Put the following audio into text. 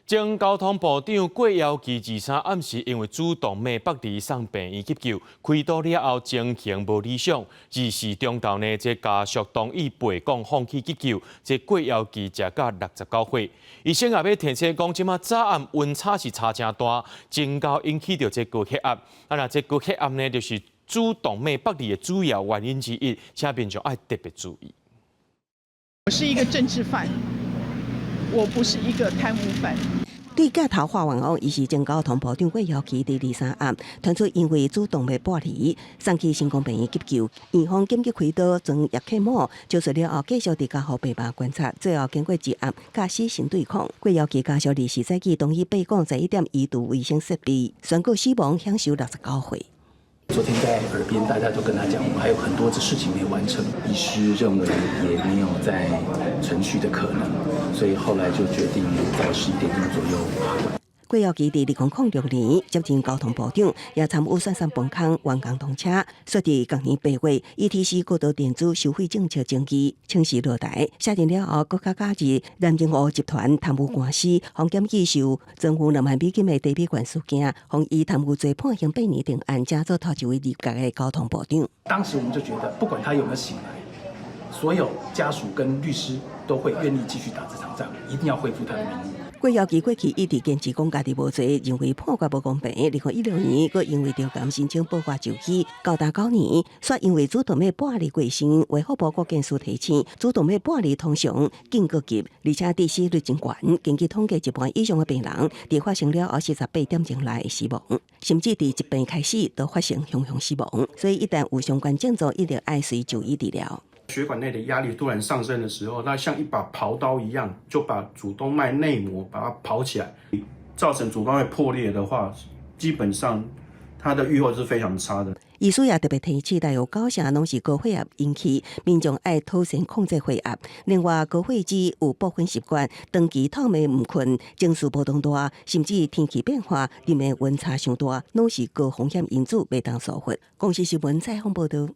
前交通部长郭耀基23暗时因为主动脉剥离送病院急救，开刀了后情形无理想。24中昼呢，这家属同意陪讲放弃急救。这郭耀基食到69岁，医生也要提醒讲，即马早暗温差是差真大，真高引起到这高血压。那这高血压呢，就是主动脉剥离的主要原因之一，请民众爱特别注意。我是一个政治犯。 我不是一个贪污犯。对假头化案案，伊是前交通部长郭耀基第23案传出因为主动脉剥离，送去成功病院急救，院方紧急开刀装叶克膜，手术了后继续伫家后病房观察，最后经过治安甲死神对抗。郭耀基家属24世纪同意备讲在1点医毒卫生设备，宣告死亡，享受69岁。 昨天在耳边，大家都跟他讲，我们还有很多的事情没完成。医师认为也没有再存续的可能，所以后来就决定在11点钟左右。 郭耀基伫2006年接任交通部长，也参与算崩空完工通车。说伫今年8月，ETC 过度电子收费政策争议正式落台，下任了后，国家假日南京湖集团贪污官司，方检计受政府2万美金的地比权事件，方以贪污罪判刑8年定案，加做头一位入阁的交通部长。当时我们就觉得，不管他有没有醒来，所有家属跟律师都会愿意继续打这场仗，一定要恢复他的名誉。 郭耀基过去一直坚持讲家己无罪，认为判决无公平。2016年，佮因为调监申请保外就医，高达9年，却因为主动脉剥离过身。卫福部国健署提醒，主动脉剥离通常警告急，而且致死率真悬。根据统计，一半以上的病人伫发生了后48点钟内死亡，甚至伫疾病开始都发生雄死亡。所以一旦有相关症状，一定爱随就医治疗。 血管内的压力突然上升的时候，那像一把刨刀一样，就把主动脉内膜把它刨起来，造成主动脉破裂的话，基本上它的预后是非常差的。医师也特别提醒，大约90%拢是高血压引起，民众爱妥善控制血压。另外，高血脂有部分习惯，长期透暝唔困，情绪波动大，甚至天气变化，里面温差上大，拢是高风险因子，袂当疏忽。公司新闻采访报道。